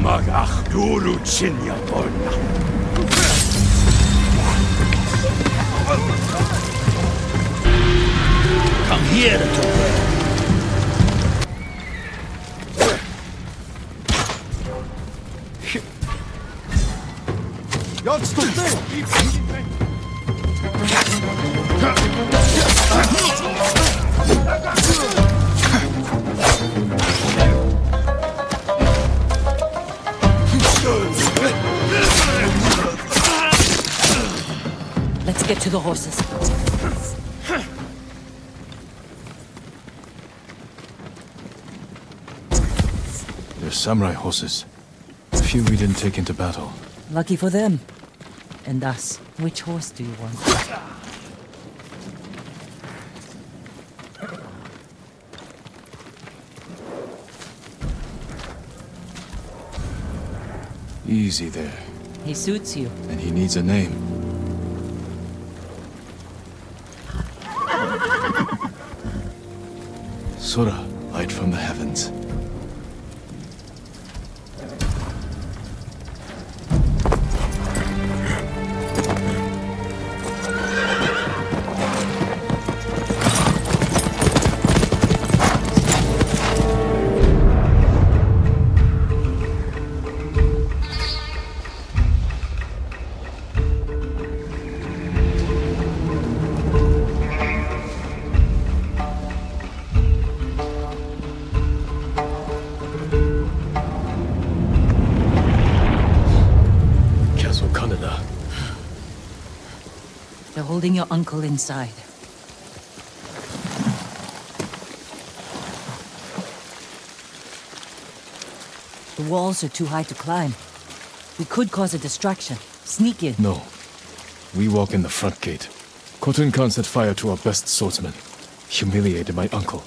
Magach Guru Chinya Borna. Come here to her. Jak to ty? Let's get to the horses. They're samurai horses. A few we didn't take into battle. Lucky for them. And us. Which horse do you want? Easy there. He suits you. And he needs a name. Sora, light from the heavens. They're holding your uncle inside. The walls are too high to climb. We could cause a distraction. Sneak in. No. We walk in the front gate. Khotun Khan set fire to our best swordsman. Humiliated my uncle.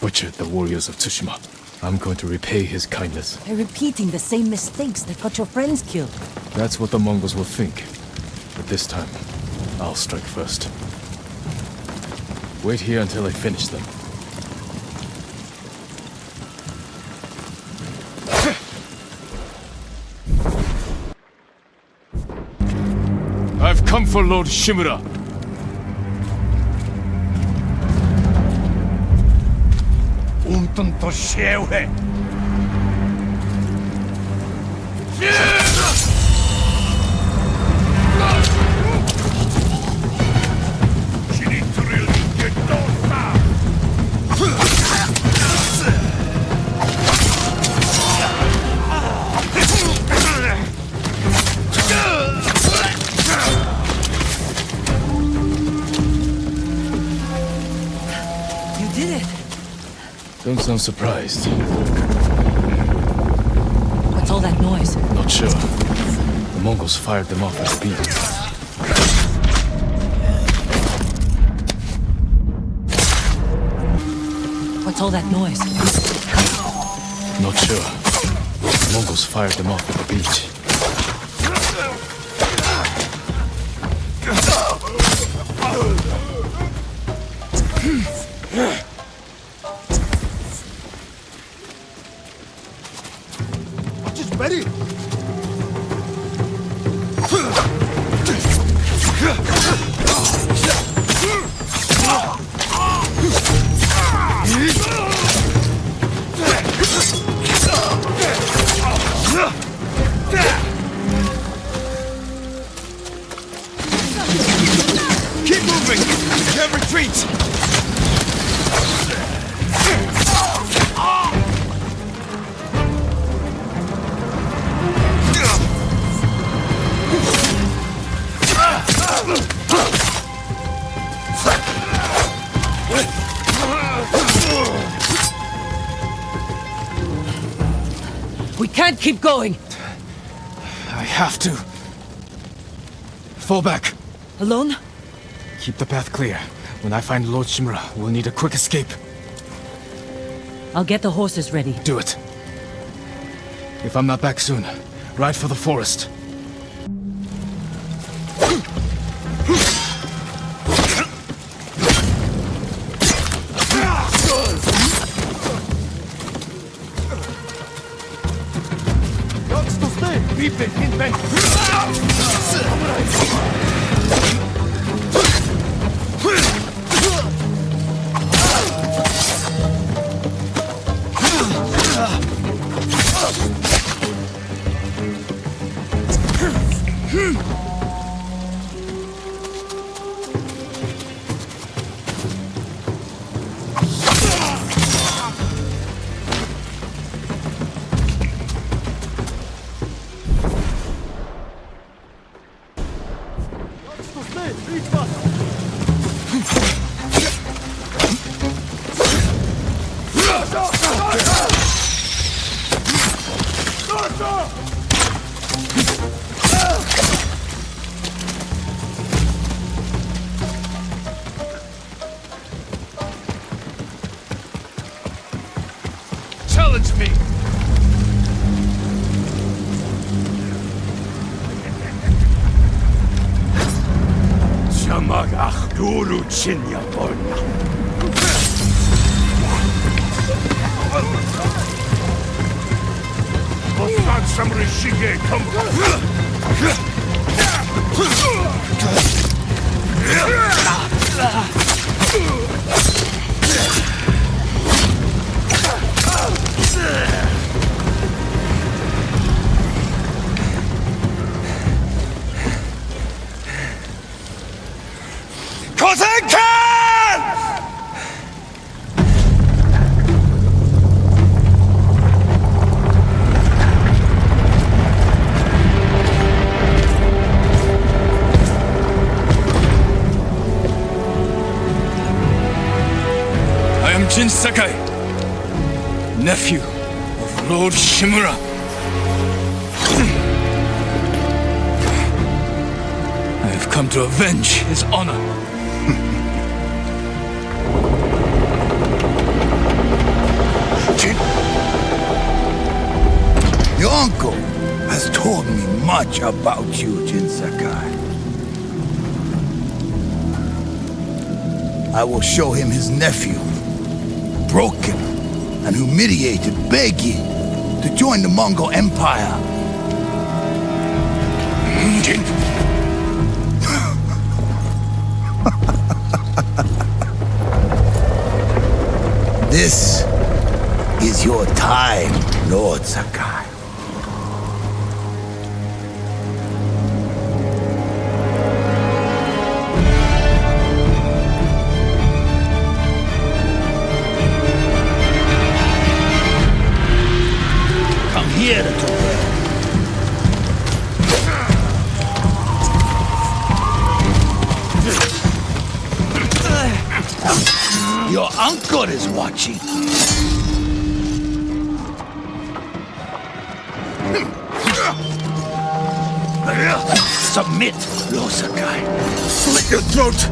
Butchered the warriors of Tsushima. I'm going to repay his kindness. They're repeating the same mistakes that got your friends killed. That's what the Mongols will think. But this time, I'll strike first. Wait here until I finish them. I've come for Lord Shimura. Untun to shewe. Don't sound surprised. What's all that noise? Not sure. The Mongols fired them off with beams. What's all that noise? Not sure. The Mongols fired them off at the beach. Ready? Keep moving! Can't retreat! We can't keep going! I have to. Fall back. Alone? Keep the path clear. When I find Lord Shimura, we'll need a quick escape. I'll get the horses ready. Do it. If I'm not back soon, ride for the forest. Pipe hinten! Challenge me! Chamagach duru chinya borna. Postan samry shige I am Jin Sakai, nephew of Lord Shimura. I have come to avenge his honor. Jin, your uncle has told me much about you, Jin Sakai. I will show him his nephew, broken and humiliated, begging to join the Mongol Empire. Jin. This is your time, Lord Sakai. Come here, little girl. Your uncle is watching. Submit, Lord Sakai. Slit your throat!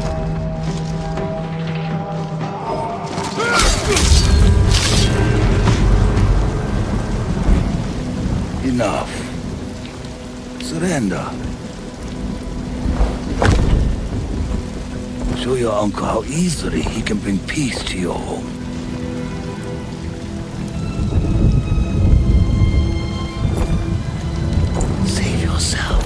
Enough. Surrender. Show your uncle how easily he can bring peace to your home. Save yourself.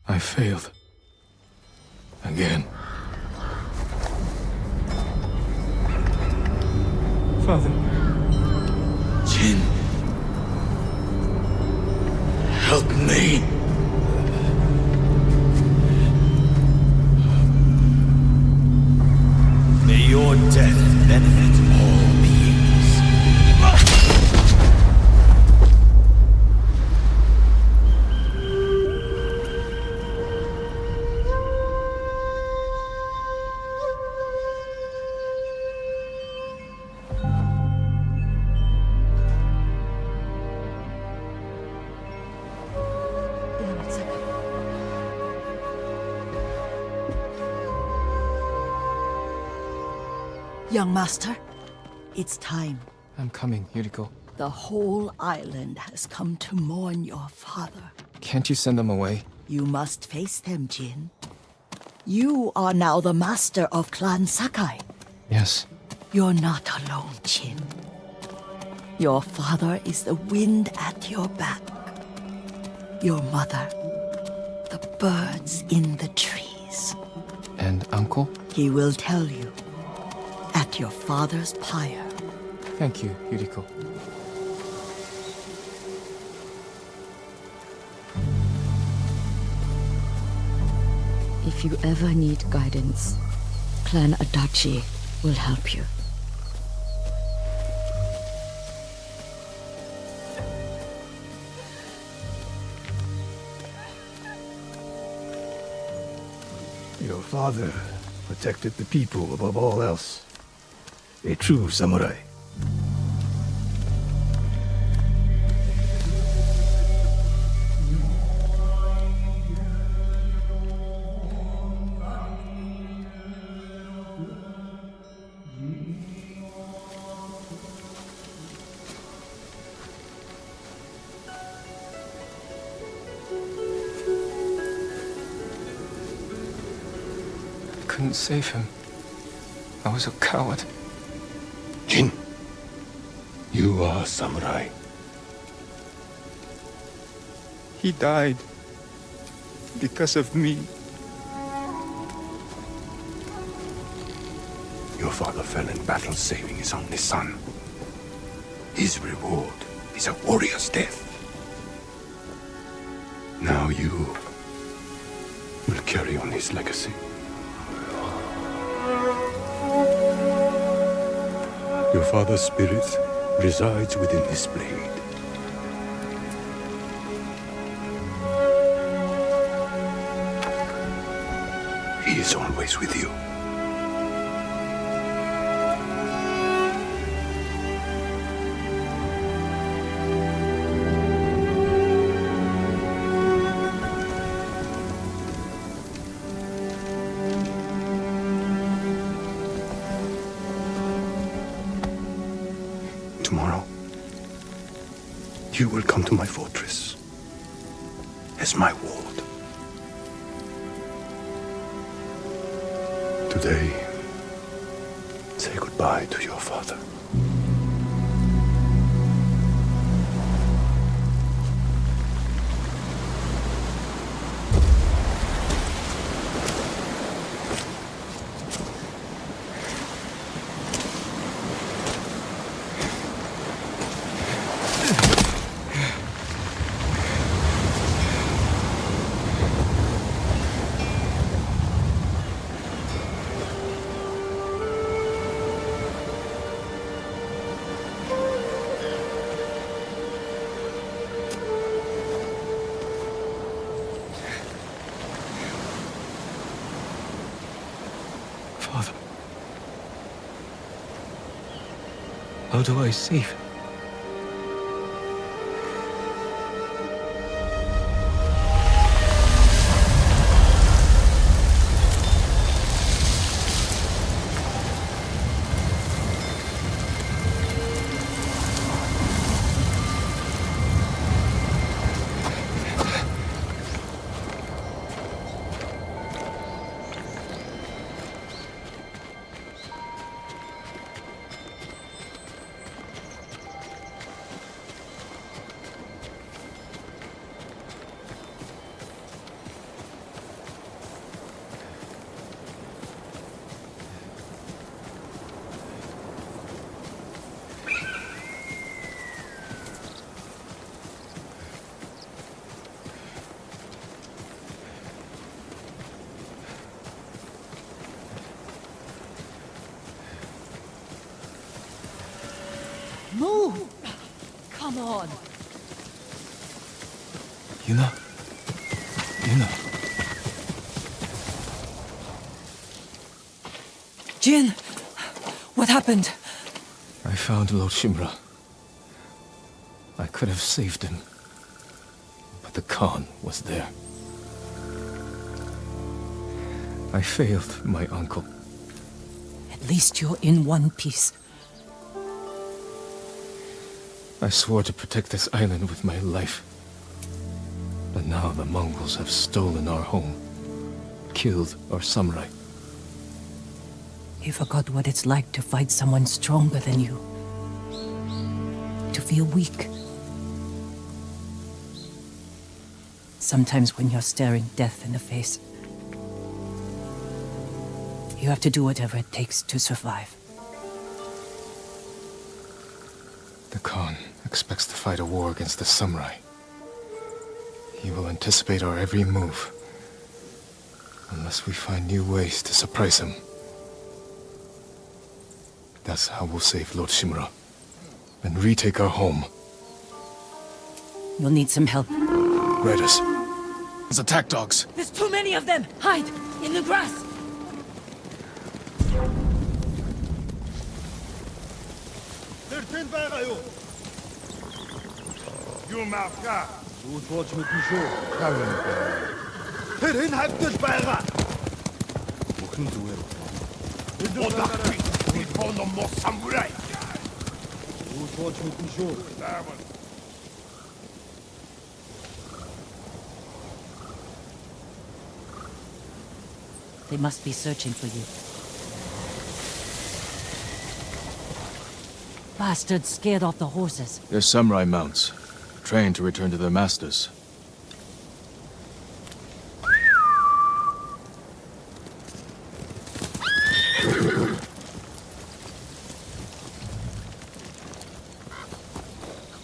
I failed. Again. Father. Jin. Help me. May your death benefit all beings. Young master, It's time. I'm coming, Yuriko. The whole island has come to mourn your father. Can't you send them away? You must face them, Jin. You are now the master of Clan Sakai. Yes. You're not alone, Jin. Your father is the wind at your back. Your mother, the birds in the trees. And Uncle? He will tell you at your father's pyre. Thank you, Yuriko. If you ever need guidance, Clan Adachi will help you. Your father protected the people above all else. A true samurai. Couldn't save him. I was a coward. Jin, you are a samurai. He died because of me. Your father fell in battle saving his only son. His reward is a warrior's death. Now you will carry on his legacy. Your father's spirit resides within this blade. He is always with you. Tomorrow, you will come to my fortress as my ward. Today, say goodbye to your father. Father. How do I save him? Move! Come on! Yuna? Yuna? Jin! What happened? I found Lord Shimura. I could have saved him. But the Khan was there. I failed my uncle. At least you're in one piece. I swore to protect this island with my life. But now the Mongols have stolen our home, killed our samurai. You forgot what it's like to fight someone stronger than you. To feel weak. Sometimes when you're staring death in the face, you have to do whatever it takes to survive. The Khan expects to fight a war against the samurai. He will anticipate our every move, unless we find new ways to surprise him. That's how we'll save Lord Shimura, and retake our home. You'll need some help. Raiders. There's attack dogs. There's too many of them! Hide! In the grass! They must be searching for you. Bastards scared off the horses. They're samurai mounts, trained to return to their masters.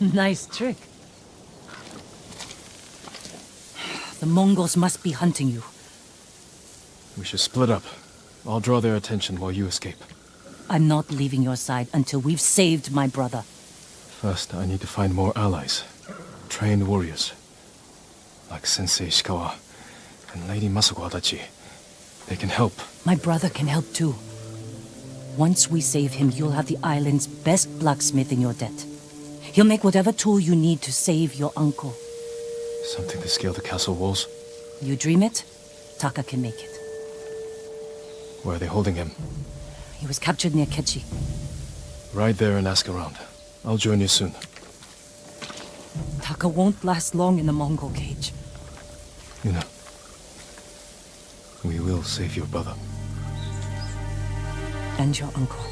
Nice trick. The Mongols must be hunting you. We should split up. I'll draw their attention while you escape. I'm not leaving your side until we've saved my brother. First, I need to find more allies. Trained warriors. Like Sensei Ishikawa and Lady Masako Adachi. They can help. My brother can help too. Once we save him, you'll have the island's best blacksmith in your debt. He'll make whatever tool you need to save your uncle. Something to scale the castle walls? You dream it, Taka can make it. Where are they holding him? He was captured near Kechi. Ride there and ask around. I'll join you soon. Taka won't last long in the Mongol cage. Yuna, we will save your brother. And your uncle.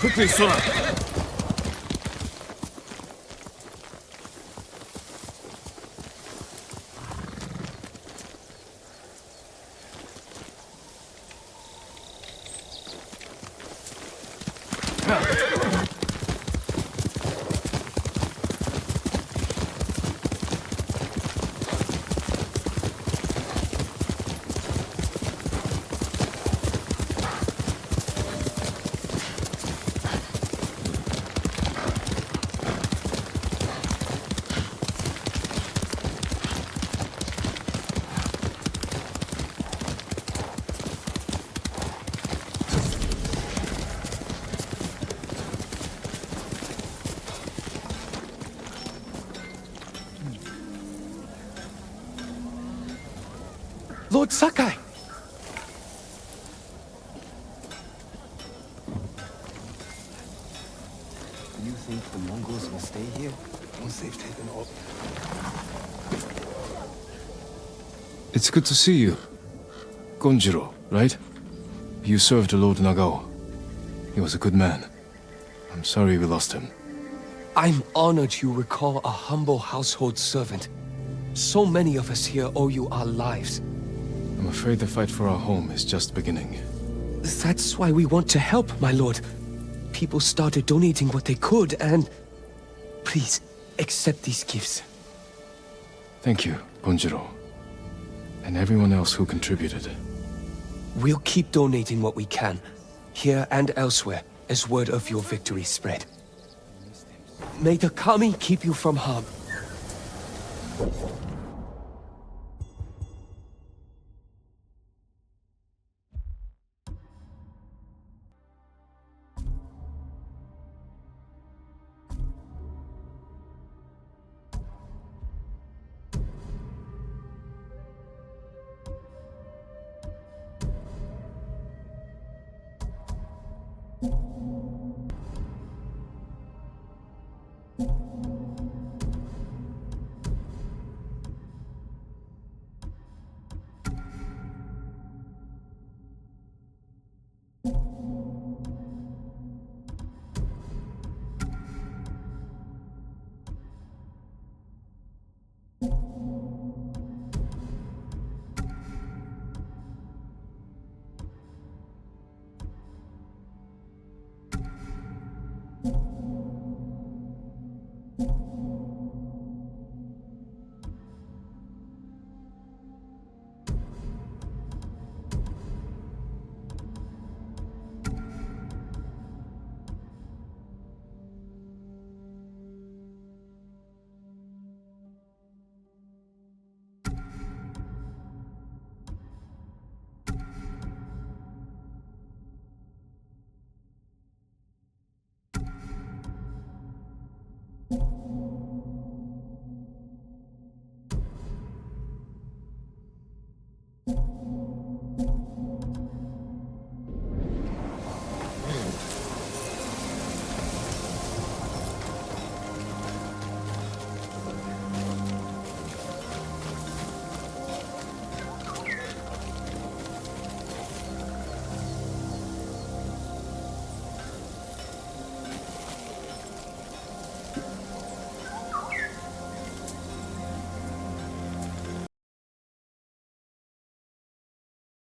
Quickly, Sora! Lord Sakai! You think the Mongols will stay here once they've taken all? It's good to see you. Gonjiro, right? You served Lord Nagao. He was a good man. I'm sorry we lost him. I'm honored you recall a humble household servant. So many of us here owe you our lives. I'm afraid the fight for our home is just beginning. That's why we want to help, my lord. People started donating what they could, and... Please, accept these gifts. Thank you, Gonjiro. And everyone else who contributed. We'll keep donating what we can, here and elsewhere, as word of your victory spread. May the Kami keep you from harm.